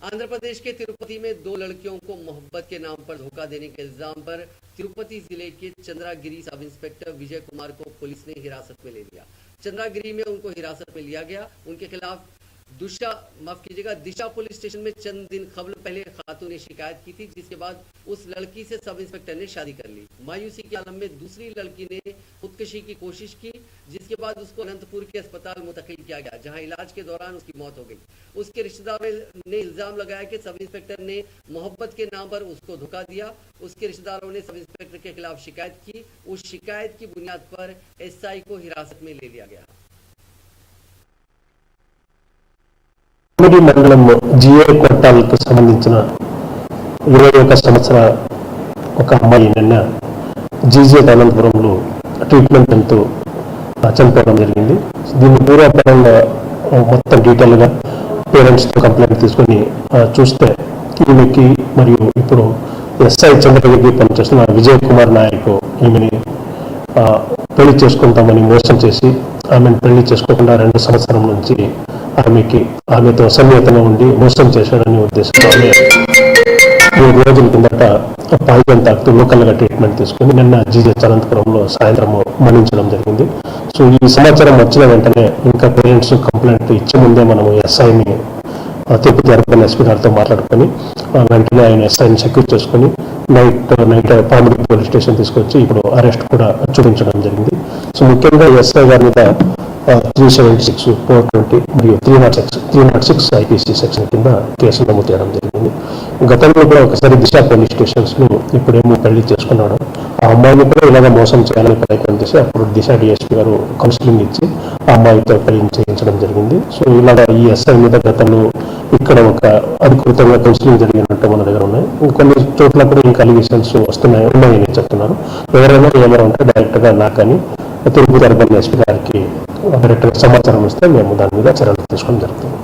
आंध्र प्रदेश के तिरुपति में दो लड़कियों को मोहब्बत के नाम पर धोखा देने के इल्जाम पर तिरुपति जिले के चंद्रागिरी सब इंस्पेक्टर विजय कुमार को पुलिस ने हिरासत में ले लिया। चंद्रागिरी में उनको हिरासत में लिया गया। उनके खिलाफ दिशा पुलिस स्टेशन में चंद दिन कबल पहले खातून ने शिकायत की थी, जिसके बाद उस लड़की से सब इंस्पेक्टर ने शादी कर ली। मायूसी के आलम में दूसरी लड़की ने खुदकुशी की कोशिश की, जिसके बाद उसको अनंतपुर के अस्पताल मुंतकिल किया गया, जहां इलाज के दौरान उसकी मौत हो गई। उसके रिश्तेदारों ने इल्जाम लगाया कि सब इंस्पेक्टर ने मोहब्बत के नाम पर उसको धोखा दिया। उसके रिश्तेदारों ने सब इंस्पेक्टर के खिलाफ शिकायत की। उस शिकायत की बुनियाद पर एसआई को हिरासत में ले लिया गया। మండలం జిఏ కొట్టాలకు సంబంధించిన 21 సంవత్సర ఒక అమ్మాయి నిన్న జీజే అనంతపురంలో ట్రీట్మెంట్ అంటూ చనిపోవడం జరిగింది. దీని పూర్వపరంగా మొత్తం డీటెయిల్గా పేరెంట్స్తో కంప్లైంట్ తీసుకొని చూస్తే ఈమెకి మరియు ఇప్పుడు ఎస్ఐ చంద్రగిరి పనిచేస్తున్న విజయ్ కుమార్ నాయక్ ఈమెని పెళ్లి చేసుకుంటామని మోసం చేసి ఆమెను పెళ్లి చేసుకోకుండా 2 సంవత్సరం నుంచి ఆమెతో సన్నిహితంగా ఉండి మోసం చేశాడనే ఉద్దేశంతో ఆమె 3 రోజుల కిందట పాయిజన్ తాగుతూ లోకల్గా ట్రీట్మెంట్ తీసుకుని నిన్న జీజే అనంతపురంలో సాయంత్రం మరణించడం జరిగింది. సో ఈ సమాచారం వచ్చిన వెంటనే ఇంకా పేరెంట్స్ కంప్లైంట్ ఇచ్చే ముందే మనం ఎస్ఐని తిరుపతి అర్బన్ ఎస్పీ గారితో మాట్లాడుకొని వెంటనే ఆయన ఎస్ఐని సెక్యూర్ చేసుకుని నైట్ పామిడి పోలీస్ స్టేషన్ తీసుకొచ్చి ఇప్పుడు అరెస్ట్ కూడా చూపించడం జరిగింది. సో ముఖ్యంగా ఎస్ఐ గారి మీద 376, 420 మరియు 306 ఐపీసీ సెక్షన్ కింద కేసు నమోదు చేయడం జరిగింది. గతంలో కూడా ఒకసారి దిశ పోలీస్ స్టేషన్స్లో ఇప్పుడేమో పెళ్లి చేసుకున్నాడు. ఆ అమ్మాయిని కూడా ఇలాగ మోసం చేయాలని ప్రయత్నం చేసి అప్పుడు దిశ డిఎస్పీ గారు కౌన్సిలింగ్ ఇచ్చి ఆ అమ్మాయితో పెళ్లి చేయించడం జరిగింది. సో ఇలాగ ఈ ఎస్ఐ మీద గతంలో ఇక్కడ ఒక అధికృతంగా కౌన్సిలింగ్ జరిగినట్టు మన దగ్గర ఉన్నాయి. కొన్ని చోట్ల కూడా ఇంకా అలిగేషన్స్ ఉన్నాయని చెప్తున్నారు. ఎవరైనా ఏమైనా ఉంటే డైరెక్ట్గా నాకని తిరుపతి అర్బన్ ఎస్పీ గారికి డైరెక్ట్గా సమాచారం ఇస్తే మేము దాని మీద చర్యలు తీసుకోవడం జరుగుతుంది.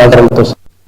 ఆధారంతో